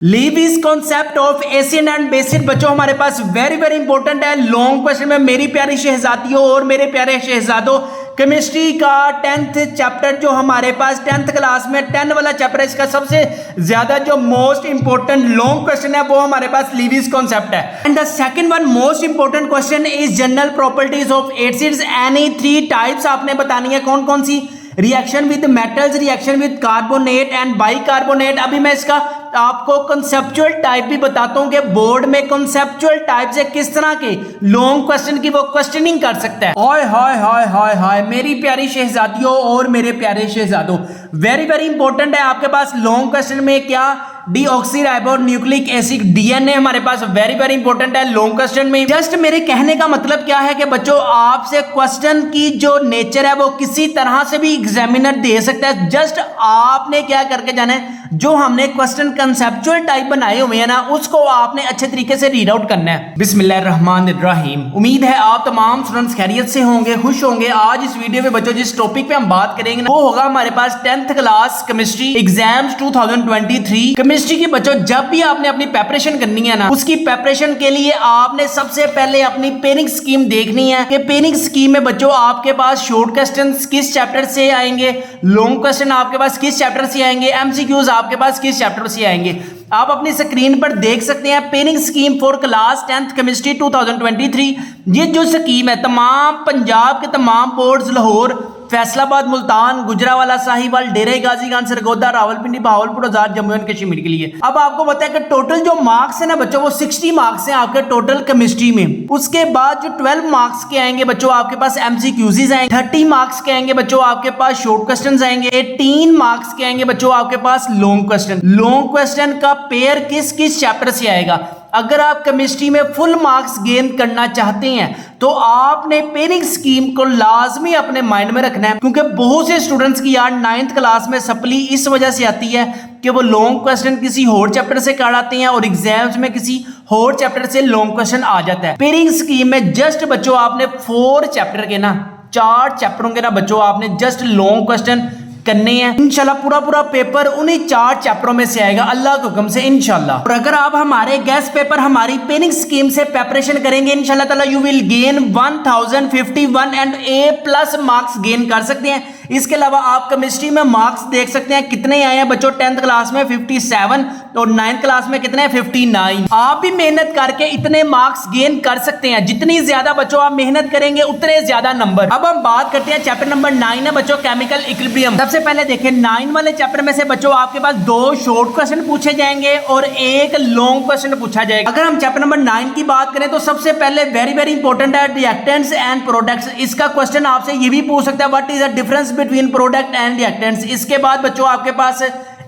Lewis concept of acid and based बच्चों हमारे पास वेरी इंपॉर्टेंट है। लॉन्ग क्वेश्चन में मेरी प्यारी शहजादियों और मेरे प्यारे शहजादों, केमिस्ट्री का 10th चैप्टर जो हमारे पास 10th क्लास में 10 वाला चैप्टर है, इसका सबसे ज्यादा जो मोस्ट इंपॉर्टेंट लॉन्ग क्वेश्चन है वो हमारे पास लीविस कॉन्सेप्ट है। And the second one most important question is general properties of acids. Any 3 types आपने बतानी है, कौन कौन सी? Reaction with metals, reaction with carbonate and bicarbonate. अभी मैं इसका आपको कंसेप्चुअल टाइप भी बताता हूं कि बोर्ड में कंसेप्चुअल टाइप से किस तरह के लॉन्ग क्वेश्चन की वो क्वेश्चनिंग कर सकता है। हाय हाय हाय हाय हाय मेरी प्यारी शहजादियों और मेरे प्यारे शहजादों, वेरी इंपॉर्टेंट है आपके पास लॉन्ग क्वेश्चन में क्या? डीऑक्सीराइबो न्यूक्लिक एसिड डीएनए हमारे पास वेरी इंपॉर्टेंट है लॉन्ग क्वेश्चन में। जस्ट मेरे कहने का मतलब क्या है कि बच्चों आपसे क्वेश्चन की जो नेचर है वो किसी तरह से भी एग्जामिनर दे सकता है। जस्ट आपने क्या करके जाना है, जो हमने क्वेश्चन कंसेप्चुअल टाइप बनाए हुए हैं ना, उसको आपने अच्छे तरीके से रीड आउट करना है। बिस्मिल्लाहिर्रहमानिर्रहीम। उम्मीद है आप तमाम स्टूडेंट्स खैरियत से होंगे, खुश होंगे। आज इस वीडियो में बच्चों जिस टॉपिक पे हम बात करेंगे वो होगा हमारे पास 10th class chemistry exams 2023 chemistry की। बच्चों जब भी आपने अपनी प्रिपरेशन करनी है ना, उसकी प्रिपरेशन के लिए आपने सबसे पहले अपनी पेनिंग स्कीम देखनी है कि पेनिंग स्कीम में बच्चों आपके पास शॉर्ट क्वेश्चन किस चैप्टर से आएंगे, लॉन्ग क्वेश्चन आपके पास किस चैप्टर से आएंगे, एमसीक्यूज आपके पास किस चैप्टर से आएंगे। आप अपनी स्क्रीन पर देख सकते हैं pairing scheme for class 10th chemistry 2023। ये जो स्कीम है तमाम पंजाब के तमाम बोर्ड्स, लाहौर, फैसलाबाद, मुल्तान, गुजरावाला, साहिवाल, डेरा गाजी खान, सरगोदा, रावलपिंडी, भावलपुर, औजार, जम्मू एंड कश्मीर के लिए। अब आपको पता है कि टोटल जो मार्क्स है ना बच्चों वो 60 मार्क्स हैं आपके टोटल केमिस्ट्री में। उसके बाद जो 12 मार्क्स के आएंगे बच्चों आपके पास एमसीक्यूज आएंगे, 30 मार्क्स के आएंगे बच्चों आपके पास शॉर्ट क्वेश्चन आएंगे, 18 मार्क्स के आएंगे बच्चों आपके पास लॉन्ग क्वेश्चन। लॉन्ग क्वेश्चन का पेयर किस किस चैप्टर से आएगा? अगर आप केमिस्ट्री में फुल मार्क्स गेन करना चाहते हैं तो आपने पेनिंग स्कीम को लाजमी अपने माइंड में रखना है, क्योंकि बहुत से स्टूडेंट्स की यार 9th क्लास में सप्ली इस वजह से आती है कि वो लॉन्ग क्वेश्चन किसी और चैप्टर से काढ़ाते हैं और एग्जाम्स में किसी और चैप्टर से लॉन्ग क्वेश्चन आ जाता है। पेनिंग स्कीम में जस्ट बच्चों आपने 4 चैप्टर के ना 4 चैप्टरों के ना बच्चों आपने जस्ट लॉन्ग क्वेश्चन करने हैं। इंशाल्लाह पूरा पेपर उन्हीं 4 चैप्टरों में से आएगा अल्लाह के हुक्म से इंशाल्लाह। और अगर आप हमारे गेस्ट पेपर हमारी पेनिंग स्कीम से प्रिपरेशन करेंगे इंशाल्लाह ताला you will gain 1051 and A+ marks gain कर सकते हैं। इसके अलावा आप केमिस्ट्री में मार्क्स देख सकते हैं कितने आए हैं बच्चों 10th क्लास में 57 और 9th क्लास में कितने हैं 59। आप भी मेहनत करके इतने मार्क्स गेन कर सकते हैं। जितनी ज्यादा बच्चों आप मेहनत करेंगे उतने ज्यादा नंबर। अब हम बात करते हैं चैप्टर नंबर 9 है बच्चों केमिकल इक्विलिब्रियम। सबसे पहले देखें 9 वाले चैप्टर में से बच्चों आपके पास 2 शॉर्ट क्वेश्चन पूछे जाएंगे और 1 लॉन्ग क्वेश्चन पूछा जाएगा। अगर हम चैप्टर नंबर 9 की बात करें तो सबसे पहले वेरी इंपॉर्टेंट है रिएक्टेंट्स एंड प्रोडक्ट्स। इसका क्वेश्चन आपसे ये भी पूछ सकता है what is the difference between product and reactants. इसके बाद बच्चों आपके पास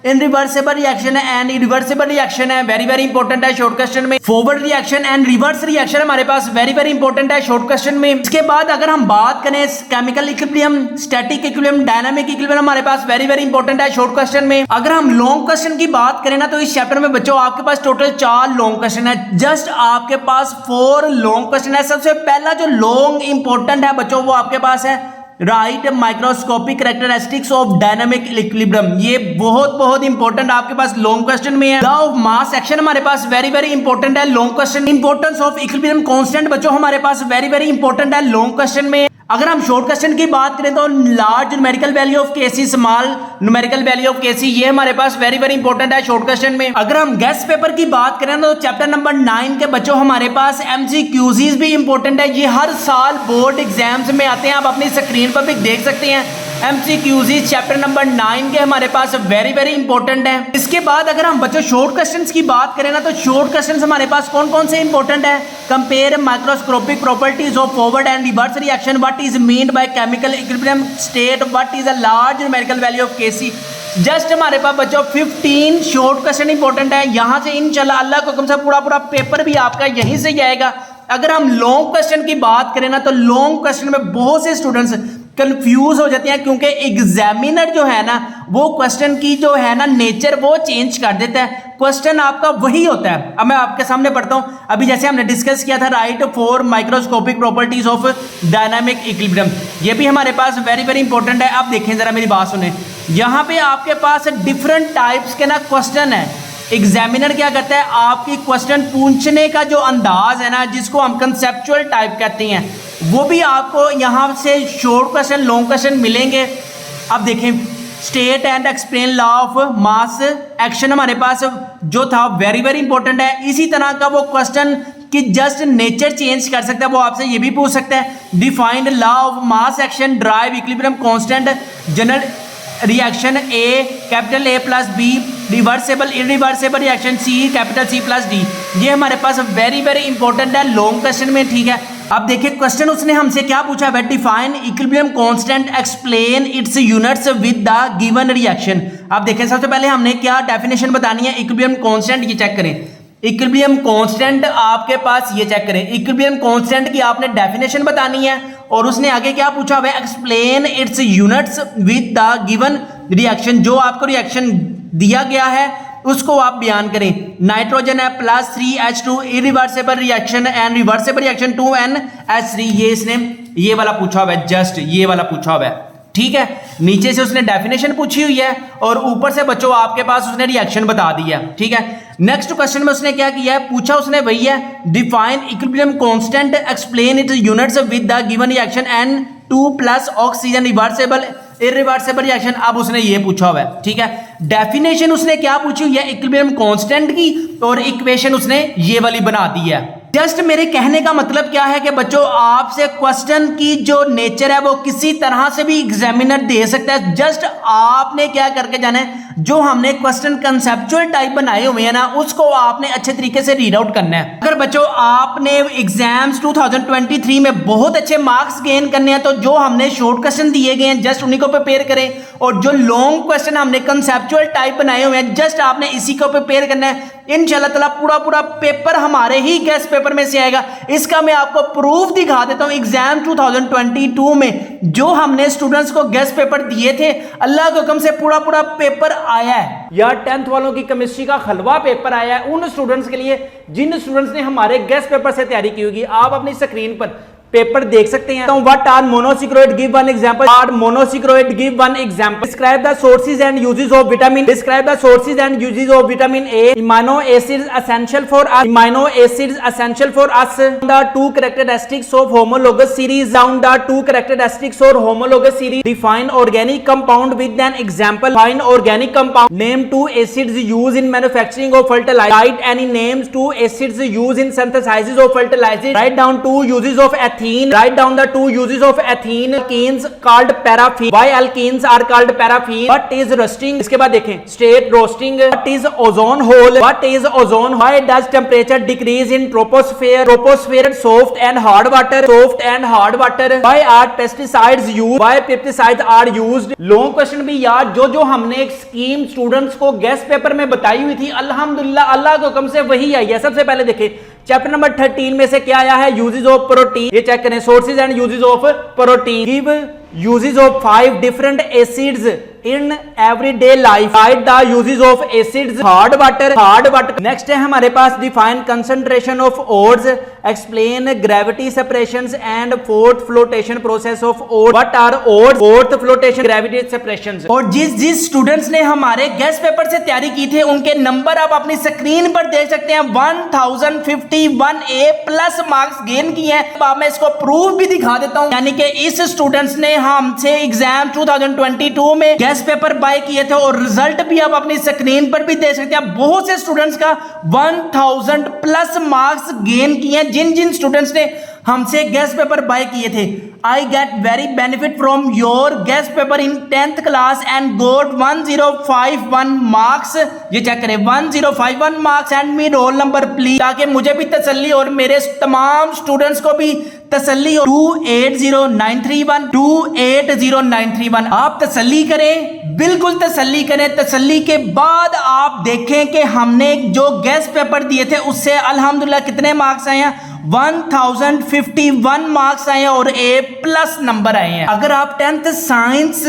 इनरिवर्सिबल रिएक्शन है एंड इरिवर्सिबल रिएक्शन है, वेरी इंपॉर्टेंट है शॉर्ट क्वेश्चन में। Forward reaction and reverse reaction हमारे पास वेरी इंपॉर्टेंट है शॉर्ट क्वेश्चन में। इसके बाद अगर हम बात करें chemical equilibrium, static equilibrium, dynamic equilibrium हमारे पास वेरी इंपॉर्टेंट है शॉर्ट क्वेश्चन में। अगर हम लॉन्ग क्वेश्चन की बात करें ना तो इस चैप्टर में बच्चों आपके पास टोटल 4 लॉन्ग क्वेश्चन है, जस्ट आपके पास 4 लॉन्ग क्वेश्चन है। सबसे पहला जो लॉन्ग इंपॉर्टेंट है बच्चों वो आपके पास है right microscopic characteristics of dynamic equilibrium. ये बहुत इंपॉर्टेंट आपके पास लॉन्ग क्वेश्चन में है। लॉ ऑफ मास एक्शन हमारे पास वेरी इंपॉर्टेंट है long question. Importance of equilibrium constant बच्चों हमारे पास वेरी इंपॉर्टेंट है लॉन्ग क्वेश्चन में। अगर हम शॉर्ट क्वेश्चन की बात करें तो large numerical value of KC, small numerical value of KC, ये हमारे पास वेरी इंपॉर्टेंट है शॉर्ट क्वेश्चन में। अगर हम गेस्ट पेपर की बात करें तो चैप्टर नंबर 9 के बच्चों हमारे पास एमसीक्यूज भी इंपॉर्टेंट है। ये हर साल बोर्ड एग्जाम्स में आते हैं, आप अपनी स्क्रीन पर भी देख सकते हैं। एमसीक्यूज चैप्टर नंबर 9 के हमारे पास वेरी इंपॉर्टेंट है। इसके बाद अगर हम बच्चों शॉर्ट क्वेश्चंस की बात करें ना तो शॉर्ट क्वेश्चंस हमारे पास कौन से इंपॉर्टेंट है? Compare microscopic properties of forward and reverse reaction, what is meant by chemical equilibrium state, what is a large numerical value of KC. Just हमारे पास बच्चों 15 शॉर्ट क्वेश्चन इंपॉर्टेंट है। यहां से इंशाल्लाह अल्लाह के हुक्म से पूरा पेपर भी आपका यहीं से जाएगा। अगर हम लॉन्ग क्वेश्चन की बात करें ना तो लॉन्ग क्वेश्चन में बहुत से स्टूडेंट्स कंफ्यूज हो जाते हैं, क्योंकि एग्जामिनर जो है ना वो क्वेश्चन की जो है ना नेचर वो चेंज कर देता है। क्वेश्चन आपका वही होता है। अब मैं आपके सामने पढ़ता हूं। अभी जैसे हमने डिस्कस किया था right 4 microscopic properties of dynamic equilibrium, ये भी हमारे पास वेरी इंपॉर्टेंट है। अब देखें जरा मेरी बात सुने, यहां पे आपके पास डिफरेंट टाइप्स के ना क्वेश्चन है। एग्जामिनर क्या करता है, आपकी क्वेश्चन पूछने का जो अंदाज है ना, जिसको हम कंसेप्चुअल टाइप कहते हैं, वो भी आपको यहाँ से शॉर्ट क्वेश्चन, लॉन्ग क्वेश्चन मिलेंगे। अब देखें, state and explain law of mass action हमारे पास जो था वेरी वेरी इंपॉर्टेंट है। इसी तरह का वो क्वेश्चन कि जस्ट नेचर चेंज कर सकता है, वो आपसे ये भी पूछ सकता है। Defined law of mass action, derive equilibrium constant, general reaction A, capital A plus B, reversible irreversible reaction C, capital C plus D. ये हमारे पास वेरी वेरी इंपॉर्टेंट है लॉन्ग क्वेश्चन में, ठीक है। अब देखिए क्वेश्चन उसने हमसे क्या पूछा है, define equilibrium constant, explain it's units with the given reaction. अब देखिए सबसे पहले हमने क्या डेफिनेशन बतानी है इक्विलिब्रियम कांस्टेंट, ये चेक करें। इक्विलिब्रियम कांस्टेंट आपके पास, ये चेक करें, इक्विलिब्रियम कांस्टेंट की आपने डेफिनेशन बतानी है और उसने आगे क्या पूछा हुआ है, explain it's units with the given reaction. जो आपको रिएक्शन दिया गया है उसको आप बयान करें। नाइट्रोजन है +3H2 irreversible reaction and reversible reaction 2NH3। ये इसने ये वाला पूछा हुआ है, जस्ट ये वाला पूछा हुआ है, ठीक है। नीचे से उसने डेफिनेशन पूछी हुई है और ऊपर से बच्चों आपके पास उसने रिएक्शन बता दिया, ठीक है। नेक्स्ट क्वेश्चन में उसने क्या किया है, पूछा उसने वही है, define equilibrium constant, explain it's units with the given reaction and 2+ oxygen reversible irreversible reaction. अब उसने ये पूछा हुआ है, ठीक है। डेफिनेशन उसने क्या पूछी हुई है इक्विलिब्रियम कांस्टेंट की, और इक्वेशन उसने ये वाली बना दी है। जस्ट मेरे कहने का मतलब क्या है कि बच्चों आपसे क्वेश्चन की जो नेचर है वो किसी तरह से भी एग्जामिनर दे सकता है। जस्ट आपने क्या करके जाना है, जो हमने क्वेश्चन कंसेप्चुअल टाइप बनाए हुए हैं ना, उसको आपने अच्छे तरीके से रीड आउट करना है। अगर बच्चों आपने एग्जाम्स 2023 में बहुत अच्छे मार्क्स गेन करने हैं तो जो हमने शॉर्ट क्वेश्चन दिए गए हैं जस्ट उन्हीं को प्रिपेयर करें, और जो लॉन्ग क्वेश्चन हमने कंसेप्चुअल टाइप बनाए हुए हैं जस्ट आपने इसी को प्रिपेयर करना है। इंशाल्लाह ताला पूरा पेपर हमारे ही गेस्ट पेपर में से आएगा। इसका मैं आपको प्रूफ दिखा देता हूं। एग्जाम 2022 में जो हमने स्टूडेंट्स को गेस्ट पेपर दिए थे, अल्लाह के हुक्म से पूरा पेपर आया है यार। 10th वालों की केमिस्ट्री का हलवा पेपर आया है उन स्टूडेंट्स के लिए जिन स्टूडेंट्स ने हमारे गेस्ट पेपर से तैयारी की होगी। आप अपनी स्क्रीन पर पेपर देख सकते हैं। What are monosaccharide, give one example. Are monosaccharide, give one example. Describe the sources and uses of vitamin. Describe the sources and uses of vitamin A. Amino acids essential for us. Amino acids essential for us. The two characteristics of homologous series. Down the two characteristics of homologous series. Define organic compound with an example. Find organic compound. Name two acids used in manufacturing of fertiliser. Right any names two acids used in synthesis of fertiliser. Write down two uses of Write down the two uses of ethene. Alkenes called paraffin. Why alkenes are called paraffin? What is roasting? इसके बाद देखें state roasting. What is ozone hole? What is ozone? Why does temperature decrease in troposphere? Troposphere soft and hard water. Soft and hard water. Why are pesticides used? Why pesticides are used? Long question भी यार जो हमने एक scheme students को guest paper में बताई हुई थी, अल्हम्दुलिल्लाह अल्लाह के हुक्म से वही आई है। सबसे पहले देखें चैप्टर नंबर 13 में से क्या आया है, यूजेस ऑफ प्रोटीन। ये चेक करें, sources and uses of protein. Give uses of 5 different acids in everyday life. Write the uses of acids. Hard water. Next है हमारे पास define concentration of ores. Explain gravity separations and froth flotation process of ore. What are ores? Froth flotation, gravity separations. और जिस students ने हमारे guest paper से तैयारी की थे उनके नंबर आप अपनी स्क्रीन पर देख सकते हैं। 1051 ए प्लस मार्क्स गेन किए हैं। अब मैं इसको प्रूफ भी दिखा देता हूं, यानी कि इस स्टूडेंट्स ने हमसे एग्जाम 2022 में गेस्ट पेपर बाय किए थे और रिजल्ट भी आप अपनी स्क्रीन पर भी देख सकते हैं। बहुत से स्टूडेंट्स का 1000 प्लस मार्क्स गेन किए हैं जिन स्टूडेंट्स ने हमसे गेस्ट पेपर बाय किए थे। I get very benefit from your guest paper in 10th class and got 1051 marks. ये चेक करें 1051 marks and me roll number please, ताकि मुझे भी तसल्ली और मेरे तमाम स्टूडेंट्स को भी तसल्ली हो। 280931 280931। आप तसल्ली करें, बिल्कुल तसल्ली करें। तसल्ली के बाद आप देखें कि हमने जो गेस्ट पेपर दिए थे उससे अल्हम्दुलिल्लाह कितने मार्क्स आए हैं, 1051 मार्क्स आए हैं और ए प्लस नंबर आए हैं। अगर आप 10th साइंस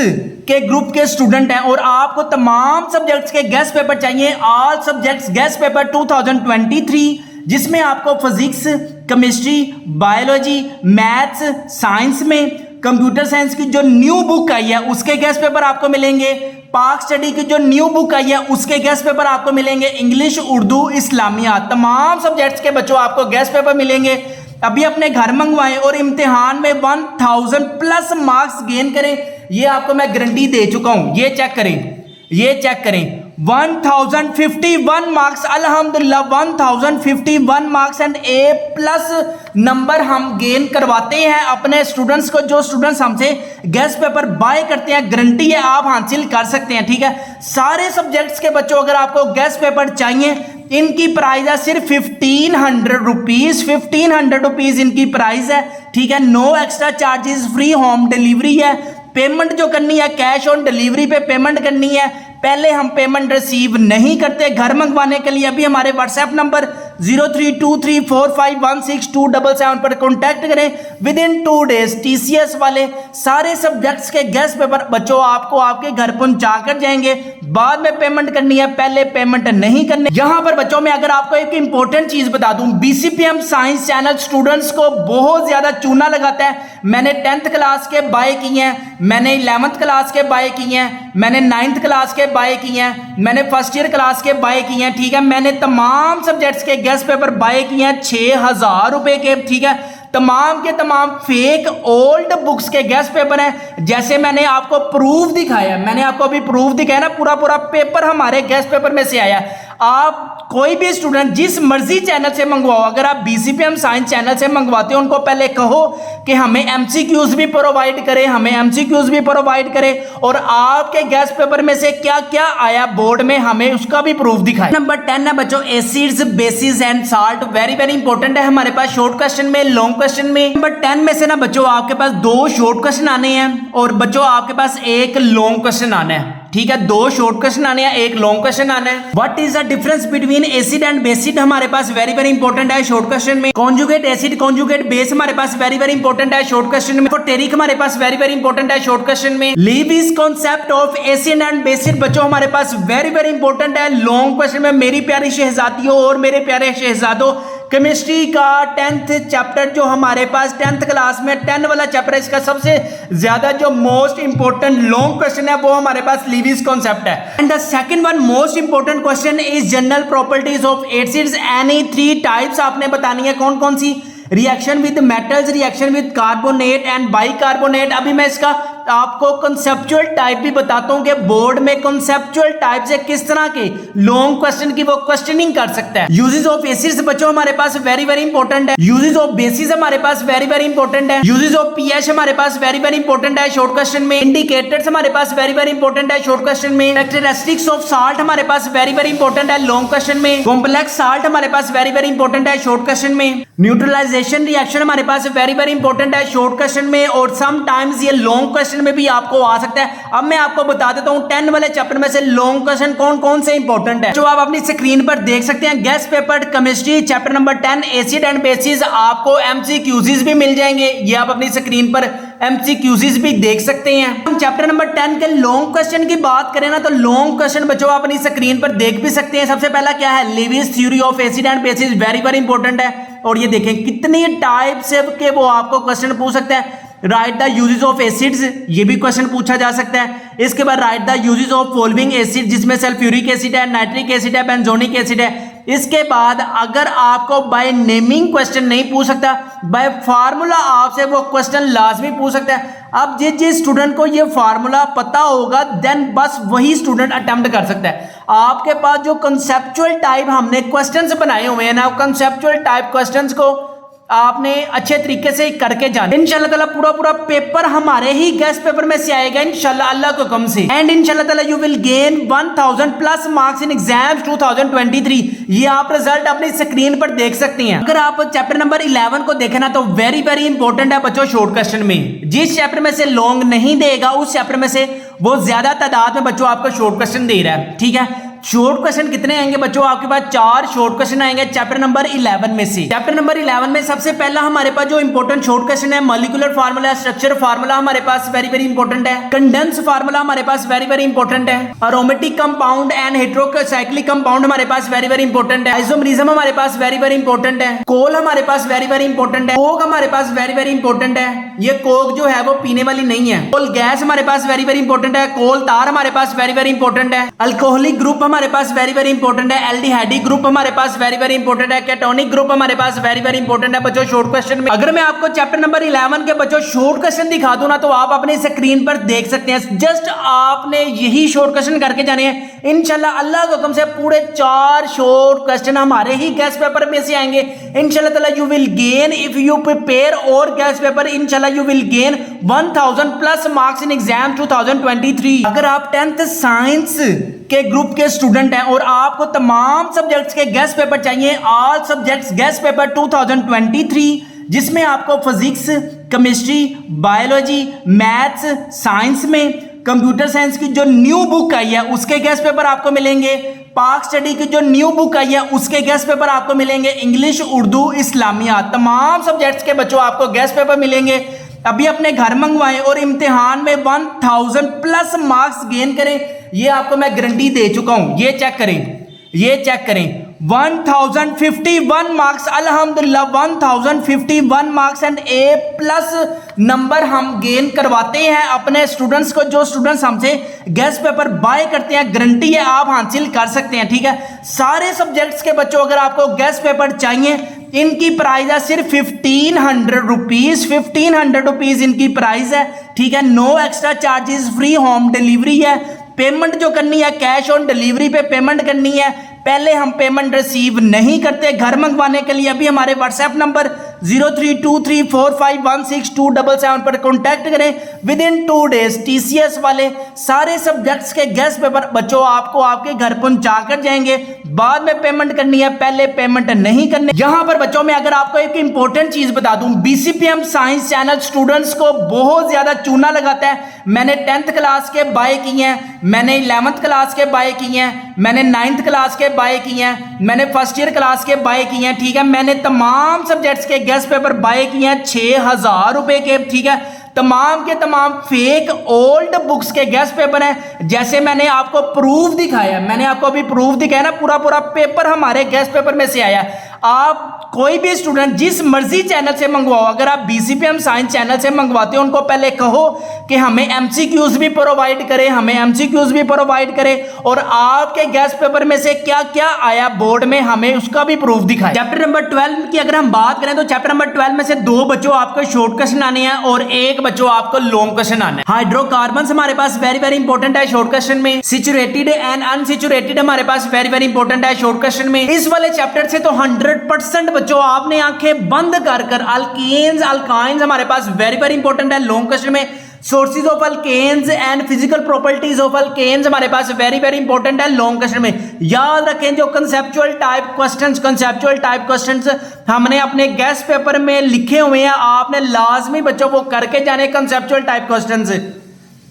के ग्रुप के स्टूडेंट हैं और आपको तमाम सब्जेक्ट्स के गेस्ट पेपर चाहिए, ऑल सब्जेक्ट्स गेस्ट पेपर 2023, जिसमें आपको physics, chemistry, biology, maths, science में कंप्यूटर साइंस की जो न्यू बुक आई है उसके गेस्ट पेपर आपको मिलेंगे। पाक स्टडी की जो न्यू बुक आई है उसके गेस्ट पेपर आपको मिलेंगे, इंग्लिश, उर्दू, इस्लामियात, तमाम सब्जेक्ट्स के बच्चों आपको गेस्ट पेपर मिलेंगे। अभी अपने घर मंगवाएं और इम्तिहान में 1000 प्लस मार्क्स गेन करें, ये आपको मैं गारंटी दे चुका हूं। ये चेक करें, ये चेक करें, 1051 मार्क्स, अल्हम्दुलिल्लाह 1051 marks and A plus number हम गेन करवाते हैं अपने स्टूडेंट्स को। जो स्टूडेंट्स हमसे गेस्ट पेपर बाय करते हैं, गारंटी है आप हासिल कर सकते हैं। ठीक है, सारे सब्जेक्ट्स के बच्चों अगर आपको गेस्ट पेपर चाहिए, इनकी प्राइस है सिर्फ 1500 रुपीज, 1500 रुपीज इनकी प्राइस है। ठीक है, no extra charges, free home delivery है। पेमेंट जो करनी है कैश ऑन डिलीवरी पे पेमेंट करनी है, पहले हम पेमेंट रिसीव नहीं करते। घर मंगवाने के लिए अभी हमारे व्हाट्सएप नंबर 0323451677 पर कॉन्टैक्ट करें। विद इन 2 डेज टीसीएस वाले सारे सब्जेक्ट्स के गेस्ट पेपर बच्चों आपको आपके घर पहुंचा कर जाएंगे। बाद में पेमेंट करनी है, पहले पेमेंट नहीं करनी। यहां पर बच्चों में अगर आपको एक इंपॉर्टेंट चीज बता दूं, बीसीपीएम साइंस चैनल स्टूडेंट्स को बहुत ज्यादा चूना लगाता है। मैंने 10th क्लास के बाय किए हैं, मैंने 11th क्लास के बाय किए हैं, मैंने 9th क्लास के बाय किए हैं, मैंने फर्स्ट ईयर क्लास के बाय किए हैं। ठीक है, मैंने तमाम सब्जेक्ट्स के गेस्ट पेपर बाय किए हैं 6000 रुपए के। ठीक है, तमाम के तमाम फेक ओल्ड बुक्स के गेस्ट पेपर हैं। जैसे मैंने आपको प्रूफ दिखाया, मैंने आपको अभी प्रूफ दिखाया ना, पूरा पूरा पेपर हमारे गेस्ट पेपर में से आया। आप कोई भी स्टूडेंट जिस मर्जी चैनल से मंगवाओ, अगर आप बीसीपीएम साइंस चैनल से मंगवाते हो, उनको पहले कहो कि हमें एमसीक्यूज भी प्रोवाइड करें, हमें एमसीक्यूज भी प्रोवाइड करें, और आपके गेस्ट पेपर में से क्या क्या आया बोर्ड में हमें उसका भी प्रूफ दिखाएं। नंबर 10 है बच्चों acids, basis and salt, very very important है हमारे पास शॉर्ट क्वेश्चन में, लॉन्ग क्वेश्चन में। नंबर 10 में से ना बच्चों आपके पास 2 शॉर्ट क्वेश्चन आने हैं और बच्चों आपके पास एक लॉन्ग क्वेश्चन आना है। ठीक है, 2 शॉर्ट क्वेश्चन आने हैं, एक लॉन्ग क्वेश्चन आना है। What is the difference between acid and based हमारे पास वेरी वेरी इंपॉर्टेंट है शॉर्ट क्वेश्चन में। कॉन्जुगेट एसिड, कॉन्जुगेट बेस हमारे पास वेरी वेरी इंपॉर्टेंट है शॉर्ट क्वेश्चन में। टेरिक हमारे पास वेरी वेरी इंपॉर्टेंट है शॉर्ट क्वेश्चन में। Lewis concept of acid and based बच्चों हमारे पास वेरी वेरी इंपॉर्टेंट है लॉन्ग क्वेश्चन में। मेरी प्यारी शहजादियों और मेरे प्यारे शहजादों, केमिस्ट्री का 10th चैप्टर जो हमारे पास 10th क्लास में 10 वाला चैप्टर है, इसका सबसे ज्यादा जो मोस्ट इंपॉर्टेंट लॉन्ग क्वेश्चन है वो हमारे पास लीविस कॉन्सेप्ट है। And the second one most important question is general properties of acids, any 3 types आपने बतानी है कौन कौन सी। Reaction with metals, reaction with carbonate and bicarbonate. अभी मैं इसका आपको कंसेप्चुअल टाइप भी बताता हूं कि बोर्ड में कंसेप्चुअल टाइप से किस तरह के लॉन्ग क्वेश्चन की वो क्वेश्चनिंग कर सकता है। यूजेस ऑफ एसिड्स बच्चों हमारे पास वेरी वेरी इंपॉर्टेंट है। यूजेस ऑफ बेसिस हमारे पास वेरी वेरी इंपॉर्टेंट है। यूजेस ऑफ पीएच हमारे पास वेरी वेरी इंपॉर्टेंट है शॉर्ट क्वेश्चन में। इंडिकेटर्स हमारे पास वेरी वेरी इंपॉर्टेंट है शॉर्ट क्वेश्चन में। कैरेक्टरिस्टिक्स ऑफ साल्ट हमारे पास वेरी वेरी इंपॉर्टेंट है लॉन्ग क्वेश्चन में। कॉम्प्लेक्स साल्ट हमारे पास वेरी वेरी इंपॉर्टेंट है शॉर्ट क्वेश्चन में। न्यूट्रलाइजेशन रिएक्शन हमारे पास वेरी वेरी इंपॉर्टेंट है शॉर्ट क्वेश्चन में, और समटाइम्स ये लॉन्ग क्वेश्चन में भी आपको आ सकता है। अब मैं आपको बता देता हूं 10 वाले चैप्टर में से लॉन्ग क्वेश्चन कौन कौन से इंपॉर्टेंट है जो आप अपनी स्क्रीन पर देख सकते हैं। Guest paper chemistry chapter number 10 acid and bases, आपको एमसीक्यूज भी मिल जाएंगे, ये आप अपनी स्क्रीन पर एमसीक्यूज भी देख सकते हैं। हम चैप्टर नंबर 10 के लॉन्ग क्वेश्चन की बात करें ना, तो लॉन्ग क्वेश्चन बच्चों आप अपनी स्क्रीन पर देख भी सकते हैं। सबसे पहला क्या है, Lewis theory of acid and bases, very very important है। और ये देखें कितनी टाइप से के वो आपको क्वेश्चन पूछ सकता है। Right the uses of acids, ये भी क्वेश्चन पूछा जा सकता है। इसके बाद right the uses of following acid, जिसमें सल्फ्यूरिक एसिड है, नाइट्रिक एसिड है, बेंजोनिक एसिड है। इसके बाद अगर आपको बाय नेमिंग क्वेश्चन नहीं पूछ सकता, बाय फार्मूला आपसे वो क्वेश्चन लाजमी पूछ सकता है। अब जिस स्टूडेंट को ये फार्मूला पता होगा देन बस वही स्टूडेंट अटेम्प्ट कर सकता है। आपके पास जो कंसेप्चुअल टाइप हमने क्वेश्चंस बनाए हुए हैं ना, कंसेप्चुअल टाइप क्वेश्चंस को आपने अच्छे तरीके से करके जाना। इंशाल्लाह ताला पूरा पेपर हमारे ही गेस्ट पेपर में से आएगा इंशाल्लाह अल्लाह के हुक्म से। एंड इंशाल्लाह ताला you will gain 1000 plus marks in exams 2023। ये आप रिजल्ट अपनी स्क्रीन पर देख सकते हैं। अगर आप चैप्टर नंबर 11 को देखें ना, तो वेरी वेरी इंपॉर्टेंट है बच्चों शॉर्ट क्वेश्चन में। जिस चैप्टर में से लॉन्ग नहीं देगा उस चैप्टर में से वो ज्यादा तादाद में बच्चों आपको शॉर्ट क्वेश्चन दे रहा है। ठीक है, शॉर्ट क्वेश्चन कितने आएंगे बच्चों, आपके पास 4 शॉर्ट क्वेश्चन आएंगे चैप्टर नंबर 11 में से। चैप्टर नंबर 11 में सबसे पहला हमारे पास जो इंपॉर्टेंट शॉर्ट क्वेश्चन है, मॉलिक्यूलर फार्मूला, स्ट्रक्चर फार्मूला हमारे पास वेरी वेरी इंपॉर्टेंट है। कंडेंस फार्मूला हमारे पास वेरी वेरी इंपॉर्टेंट है। Aromatic compound and heterocyclic compound हमारे पास वेरी वेरी इंपॉर्टेंट है। आइसोमरिज्म हमारे पास वेरी वेरी इंपॉर्टेंट है। कोल हमारे पास वेरी वेरी इंपॉर्टेंट है। कोक हमारे पास वेरी वेरी इंपॉर्टेंट है। ये कोक जो है वो पीने वाली नहीं है। कोल गैस हमारे पास वेरी वेरी इंपॉर्टेंट है। कोल तार हमारे पास वेरी वेरी इंपॉर्टेंट है। अल्कोहलिक ग्रुप हमारे पास वेरी वेरी इंपॉर्टेंट है। एल्डिहाइडिक ग्रुप हमारे पास वेरी वेरी इंपॉर्टेंट है। केटोनिक ग्रुप हमारे पास वेरी वेरी इंपॉर्टेंट है। बच्चों शॉर्ट क्वेश्चन में अगर मैं आपको चैप्टर नंबर 11 के बच्चों शॉर्ट क्वेश्चन दिखा दूं ना तो आप अपनी स्क्रीन पर देख सकते हैं। जस्ट आपने यही शॉर्ट क्वेश्चन करके जाने हैं। इंशाल्लाह अल्लाह के हुक्म से पूरे 4 शॉर्ट क्वेश्चन हमारे ही गेस्ट पेपर में से आएंगे। इंशाल्लाह ताला you will gain if you prepare और गेस्ट पेपर इंशाल्लाह you will gain 1000 plus marks in exam 2023। अगर आप 10th साइंस के ग्रुप के स्टूडेंट हैं और आपको तमाम सब्जेक्ट्स के गेस्ट पेपर चाहिए, ऑल सब्जेक्ट्स गेस्ट पेपर 2023, जिसमें आपको physics, chemistry, biology, maths, science में कंप्यूटर साइंस की जो न्यू बुक आई है उसके गेस्ट पेपर आपको मिलेंगे। पाक स्टडी की जो न्यू बुक आई है उसके गेस्ट पेपर आपको मिलेंगे। इंग्लिश, उर्दू, इस्लामियात, तमाम सब्जेक्ट्स के बच्चों आपको गेस्ट पेपर मिलेंगे। अभी अपने घर मंगवाएं और इम्तिहान में 1000 प्लस मार्क्स गेन करें, ये आपको मैं गारंटी दे चुका हूं। ये चेक करें 1051 मार्क्स, अल्हम्दुलिल्लाह 1051 marks and A plus number हम गेन करवाते हैं अपने स्टूडेंट्स को। जो स्टूडेंट्स हमसे गेस्ट पेपर बाय करते हैं, गारंटी है आप हासिल कर सकते हैं। ठीक है, सारे सब्जेक्ट्स के बच्चों अगर आपको गेस्ट पेपर चाहिए, इनकी प्राइस है सिर्फ 1500 रुपीज। 1500 रुपीज इनकी प्राइस है। ठीक है, no extra charges, free home delivery है। पेमेंट जो करनी है कैश ऑन डिलीवरी पे पेमेंट करनी है। पहले हम पेमेंट रिसीव नहीं करते। घर मंगवाने के लिए अभी हमारे व्हाट्सएप नंबर 0323451677 पर कॉन्टैक्ट करें। विद इन 2 डेज टीसीएस वाले सारे सब्जेक्ट्स के गेस्ट पेपर बच्चों आपको आपके घर पहुंचा कर जाएंगे। बाद में पेमेंट करनी है, पहले पेमेंट नहीं करनी। यहां पर बच्चों मैं अगर आपको एक इंपॉर्टेंट चीज बता दूं, बीसीपीएम साइंस चैनल स्टूडेंट्स को बहुत ज्यादा चूना लगाता है। मैंने 10th क्लास के बाय किए हैं, मैंने 11th क्लास के बाय किए हैं, मैंने 9th क्लास के बाय किए हैं, मैंने फर्स्ट ईयर क्लास के बाय किए हैं। ठीक है, मैंने तमाम सब्जेक्ट्स के गेस्ट पेपर बाय किए हैं 6000 रुपए के। ठीक है, तमाम के तमाम फेक ओल्ड बुक्स के गेस्ट पेपर हैं। जैसे मैंने आपको प्रूफ दिखाया, ना, पूरा पेपर हमारे गेस्ट पेपर में से आया। आप कोई भी स्टूडेंट जिस मर्जी चैनल से मंगवाओ, अगर आप बीसीपीएम साइंस चैनल से मंगवाते हो उनको पहले कहो कि हमें एमसीक्यूज भी प्रोवाइड करें, और आपके गेस्ट पेपर में से क्या क्या आया बोर्ड में हमें उसका भी प्रूफ दिखाएं। चैप्टर नंबर 12 की अगर हम बात करें तो चैप्टर नंबर 12 में से 2 बच्चों आपको शॉर्ट क्वेश्चन आने हैं और 1 बच्चों आपको लॉन्ग क्वेश्चन आने हैं। हाइड्रोकार्बन हमारे पास वेरी वेरी इंपॉर्टेंट है शॉर्ट क्वेश्चन में। सैचुरेटेड एंड अनसैचुरेटेड हमारे पास वेरी वेरी इंपॉर्टेंट है शॉर्ट क्वेश्चन में। इस वाले चैप्टर से तो 100% बच्चों आपने आंखें बंद कर अल्केन्स अल्काइंस हमारे पास वेरी वेरी इंपॉर्टेंट है लॉन्ग क्वेश्चन में। Sources of alkanes and physical properties of alkanes हमारे पास वेरी वेरी इंपॉर्टेंट है लॉन्ग क्वेश्चन में। याद रखें जो कंसेप्चुअल टाइप क्वेश्चंस हमने अपने गेस्ट पेपर में लिखे हुए हैं, आपने लाजमी बच्चों को करके जाने कंसेप्चुअल टाइप क्वेश्चंस।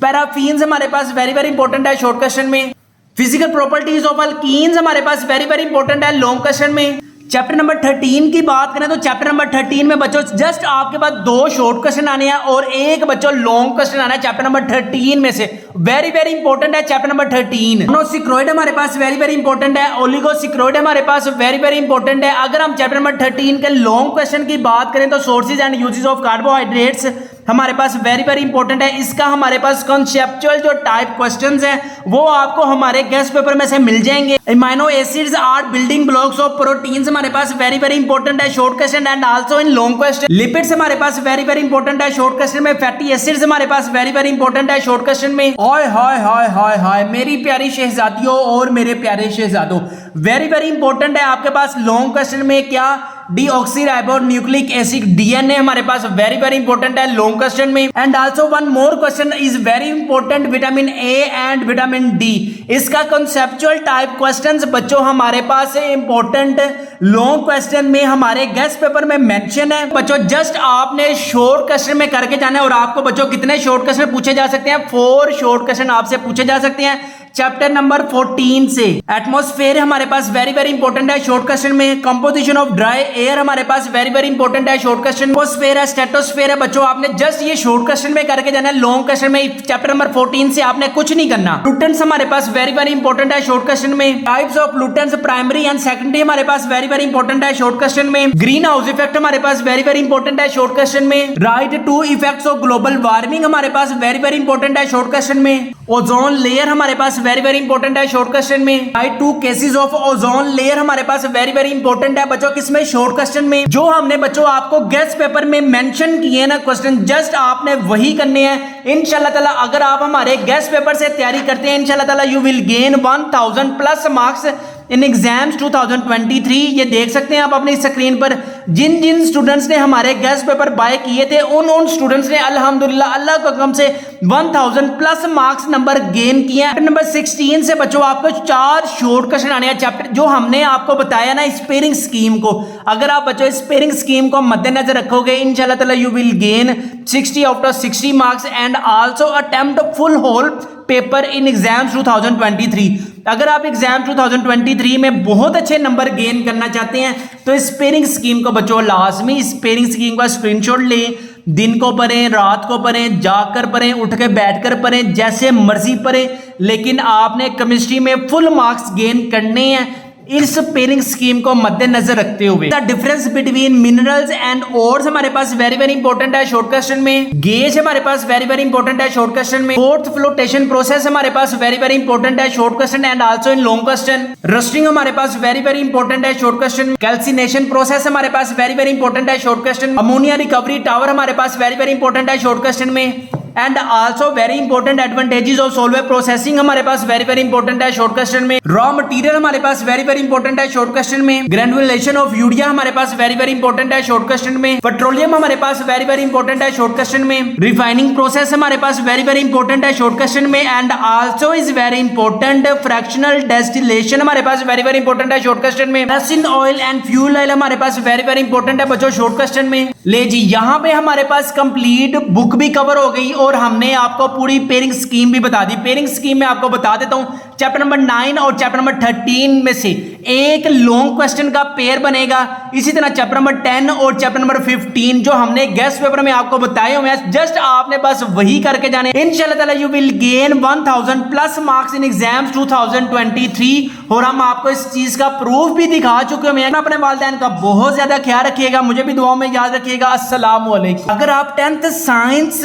पैराफिन्स हमारे पास वेरी वेरी इंपॉर्टेंट है शॉर्ट क्वेश्चन में। फिजिकल प्रॉपर्टीज ऑफ अल्कीन्स हमारे पास वेरी वेरी इंपॉर्टेंट है लॉन्ग क्वेश्चन में। चैप्टर नंबर 13 की बात करें तो चैप्टर नंबर 13 में बच्चों जस्ट आपके पास 2 शॉर्ट क्वेश्चन आने हैं और 1 बच्चों लॉन्ग क्वेश्चन आना है चैप्टर नंबर 13 में से। वेरी वेरी इंपॉर्टेंट है चैप्टर नंबर 13। मोनोसिक्रोइड हमारे पास वेरी वेरी इंपॉर्टेंट है। ओलिगोसिक्रोइड हमारे पास वेरी वेरी इंपॉर्टेंट है। अगर हम चैप्टर नंबर 13 के लॉन्ग क्वेश्चन की बात करें तो sources and uses of carbohydrates हमारे पास वेरी वेरी इंपॉर्टेंट है। इसका हमारे पास कॉन्सेप्चुअल जो टाइप क्वेश्चंस हैं वो आपको हमारे गेस्ट पेपर में से मिल जाएंगे। Amino acids are building blocks of proteins हमारे पास वेरी वेरी इंपॉर्टेंट है short question and also in long question. Lipids हमारे पास वेरी वेरी इंपॉर्टेंट है शॉर्ट क्वेश्चन में। फैटी एसिड्स हमारे पास वेरी वेरी इंपॉर्टेंट है शॉर्ट क्वेश्चन में। ओए हाय हाय हाय हाय मेरी प्यारी शहजादियों और मेरे प्यारे शहजादों, वेरी वेरी इंपॉर्टेंट है आपके पास लॉन्ग क्वेश्चन में क्या डीऑक्सीराइबो न्यूक्लिक एसिड डीएनए हमारे पास वेरी वेरी इंपॉर्टेंट है लॉन्ग क्वेश्चन में। And also one more question is very important vitamin A and vitamin D. इसका कॉन्सेप्चुअल टाइप क्वेश्चंस बच्चों हमारे पास इंपॉर्टेंट लॉन्ग क्वेश्चन में हमारे गेस्ट पेपर में मेंशन है। बच्चों जस्ट आपने शॉर्ट क्वेश्चन में करके जाना है और आपको बच्चों कितने शॉर्ट क्वेश्चन पूछे जा सकते हैं? 4 शॉर्ट क्वेश्चन आपसे पूछे जा सकते हैं। चैप्टर नंबर 14 से। एटमॉस्फेयर हमारे पास वेरी वेरी इंपॉर्टेंट है शॉर्ट क्वेश्चन में। कंपोजिशन ऑफ ड्राई एयर हमारे पास वेरी वेरी इंपॉर्टेंट है शॉर्ट क्वेश्चन। एटमॉस्फेयर है, स्ट्रेटोस्फेयर है। बच्चों आपने जस्ट ये शॉर्ट क्वेश्चन में करके जाना है। लॉन्ग क्वेश्चन में चैप्टर नंबर 14 से आपने कुछ नहीं करना। पोल्यूटेंट्स हमारे पास वेरी वेरी इंपॉर्टेंट है शॉर्ट क्वेश्चन में। Types of pollutants primary and secondary हमारे पास वेरी वेरी इंपॉर्टेंट है शॉर्ट क्वेश्चन में। ग्रीन हाउस इफेक्ट हमारे पास वेरी वेरी इंपॉर्टेंट है शॉर्ट क्वेश्चन में। Write two effects of global warming हमारे पास वेरी वेरी इंपॉर्टेंट है शॉर्ट क्वेश्चन में। ओजोन लेयर हमारे पास वेरी वेरी इंपॉर्टेंट है शॉर्ट क्वेश्चन में। Write two causes of ozone layer हमारे पास वेरी वेरी इंपॉर्टेंट है बच्चों किसमें, शॉर्ट क्वेश्चन में। जो हमने बच्चों आपको गेस्ट पेपर में मेंशन किए ना क्वेश्चन, जस्ट आपने वही करने हैं इंशाल्लाह ताला। अगर आप हमारे गेस्ट पेपर से तैयारी करते हैं इंशाल्लाह ताला you will gain 1000 plus marks in exams 2023। ये देख सकते हैं आप अपनी स्क्रीन पर जिन जिन स्टूडेंट्स ने हमारे गेस्ट पेपर बाय किए थे उन स्टूडेंट्स ने अल्हम्दुलिल्लाह अल्लाह के हुक्म से 1000 प्लस मार्क्स नंबर गेन किए हैं। नंबर 16 से बच्चों आपको 4 शॉर्ट क्वेश्चन आने हैं चैप्टर जो हमने आपको बताया ना स्पेयरिंग स्कीम को। अगर आप बच्चों स्पेयरिंग स्कीम को मद्देनजर रखोगे इंशाल्लाह ताला you will gain 60 out of 60 marks and also attempt full whole paper in exams 2023। अगर आप एग्जाम 2023 में बहुत अच्छे नंबर गेन करना चाहते हैं तो स्पेयरिंग स्कीम को बच्चों लाजमी स्पेयरिंग स्कीम का स्क्रीनशॉट लें। दिन को पढ़ें, रात को पढ़ें, जाकर पढ़ें, उठ के बैठकर पढ़ें, जैसे मर्जी पढ़ें, लेकिन आपने केमिस्ट्री में फुल मार्क्स गेन करने हैं इस पेयरिंग स्कीम को मद्देनजर रखते हुए। The difference between minerals and ores हमारे पास वेरी वेरी इंपॉर्टेंट है शॉर्ट क्वेश्चन में। गेज हमारे पास वेरी वेरी इंपॉर्टेंट है शॉर्ट क्वेश्चन में। फोर्थ फ्लोटेशन प्रोसेस हमारे पास वेरी वेरी इंपॉर्टेंट है short question and also in long question. Rusting हमारे पास वेरी वेरी इंपॉर्टेंट है शॉर्ट क्वेश्चन। कैल्सिनेशन प्रोसेस हमारे पास वेरी वेरी इंपॉर्टेंट है short question. Ammonia recovery tower हमारे पास वेरी वेरी इंपॉर्टेंट है शॉर्ट क्वेश्चन में। And also very important advantages of solvent processing हमारे पास वेरी वेरी इंपॉर्टेंट है शॉर्ट क्वेश्चन में। रॉ मटेरियल हमारे पास वेरी वेरी इंपॉर्टेंट है शॉर्ट क्वेश्चन में। ग्रेनुलेशन ऑफ यूरिया हमारे पास वेरी वेरी इंपॉर्टेंट है शॉर्ट क्वेश्चन में। पेट्रोलियम हमारे पास वेरी वेरी इंपॉर्टेंट है शॉर्ट क्वेश्चन में। रिफाइनिंग प्रोसेस हमारे पास वेरी वेरी इंपॉर्टेंट है शॉर्ट क्वेश्चन में। And also is very important fractional distillation हमारे पास वेरी वेरी इंपॉर्टेंट है शॉर्ट क्वेश्चन में। Kerosene oil and fuel oil हमारे पास वेरी वेरी इंपॉर्टेंट है बच्चों शॉर्ट क्वेश्चन में। ले जी यहाँ पे हमारे पास कंप्लीट बुक भी कवर हो गई और हमने आपको पूरी पेयरिंग स्कीम भी बता दी। पेयरिंग स्कीम में आपको बता देता हूं चैप्टर नंबर 9 और चैप्टर नंबर 13 में से एक लॉन्ग क्वेश्चन का पेयर बनेगा। इसी तरह चैप्टर नंबर 10 और चैप्टर नंबर 15 जो हमने गेस्ट पेपर में आपको बताए हुए हैं जस्ट आपने बस वही करके जाने। इंशाल्लाह ताला you will gain 1000 plus marks in exams 2023 और हम आपको इस चीज का प्रूफ भी दिखा चुके हैं। अपने वालिदैन का बहुत ज्यादा ख्याल रखिएगा, मुझे भी दुआओं में याद रखिएगा। अस्सलाम वालेकुम। अगर आप 10th साइंस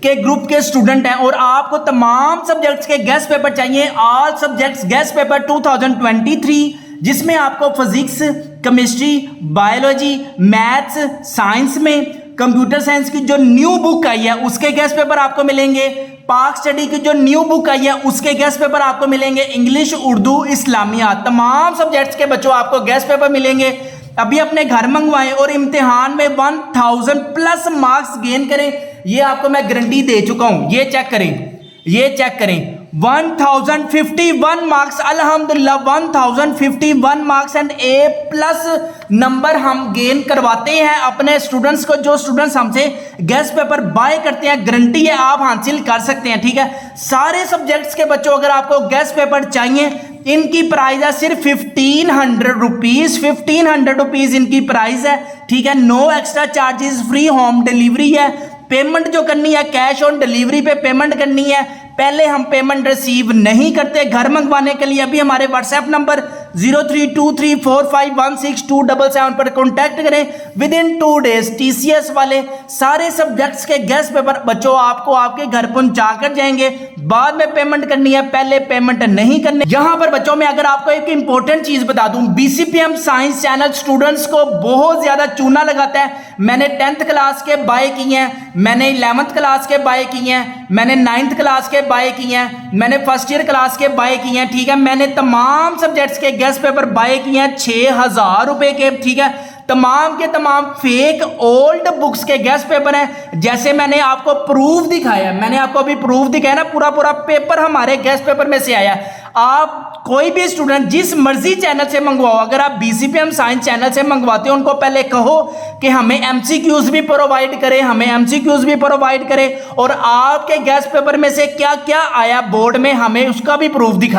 के ग्रुप के स्टूडेंट हैं और आपको तमाम सब्जेक्ट्स के गेस्ट पेपर चाहिए, ऑल सब्जेक्ट्स गेस्ट पेपर 2023 जिसमें आपको physics, chemistry, biology, maths, science में कंप्यूटर साइंस की जो न्यू बुक आई है उसके गेस्ट पेपर आपको मिलेंगे। पाक स्टडी की जो न्यू बुक आई है उसके गेस्ट पेपर आपको मिलेंगे। इंग्लिश, उर्दू, इस्लामियात तमाम सब्जेक्ट्स के बच्चों आपको गेस्ट पेपर मिलेंगे। अभी अपने घर मंगवाएं और इम्तिहान में 1000 प्लस मार्क्स गेन करें, ये आपको मैं गारंटी दे चुका हूं। ये चेक करें, ये चेक करें 1051 मार्क्स अल्हम्दुलिल्लाह 1051 marks and A plus number हम गेन करवाते हैं अपने स्टूडेंट्स को। जो स्टूडेंट्स हमसे गेस्ट पेपर बाय करते हैं गारंटी है आप हासिल कर सकते हैं। ठीक है, सारे सब्जेक्ट्स के बच्चों अगर आपको गेस्ट पेपर चाहिए इनकी प्राइस है सिर्फ 1500 रुपीज। 1500 रुपीज इनकी प्राइस है। ठीक है, no extra charges, free home delivery है। पेमेंट जो करनी है कैश ऑन डिलीवरी पे पेमेंट करनी है। पहले हम पेमेंट रिसीव नहीं करते। घर मंगवाने के लिए अभी हमारे व्हाट्सएप नंबर 0323451677 पर कॉन्टैक्ट करें। विद इन 2 डेज टीसीएस वाले सारे सब्जेक्ट्स के गेस्ट पेपर बच्चों आपको आपके घर पहुंचा कर जाएंगे। बाद में पेमेंट करनी है, पहले पेमेंट नहीं करनी। यहां पर बच्चों में अगर आपको एक इंपॉर्टेंट चीज बता दूं, बीसीपीएम साइंस चैनल स्टूडेंट्स को बहुत ज्यादा चूना लगाता है। मैंने 10th क्लास के बाय किए हैं, मैंने 11th क्लास के बाय किए हैं, मैंने 9th क्लास के बाय किए हैं, मैंने फर्स्ट ईयर क्लास के बाय किए हैं। ठीक है, मैंने तमाम सब्जेक्ट्स के गेस्ट पेपर बाय किए हैं 6000 रुपए के। ठीक है, तमाम के तमाम फेक ओल्ड बुक्स के गेस्ट पेपर हैं। जैसे मैंने आपको प्रूफ दिखाया, मैंने आपको अभी प्रूफ दिखाया ना, पूरा पूरा पेपर हमारे गेस्ट पेपर में से आया। आप कोई भी स्टूडेंट जिस मर्जी चैनल से मंगवाओ, अगर आप BCPM साइंस चैनल से मंगवाते हो उनको पहले कहो कि हमें MCQs भी प्रोवाइड करें, हमें MCQs भी प्रोवाइड करें, और आपके गेस्ट पेपर में से क्या क्या आया बोर्ड में हमें उसका भी प्रूफ दिखाएं।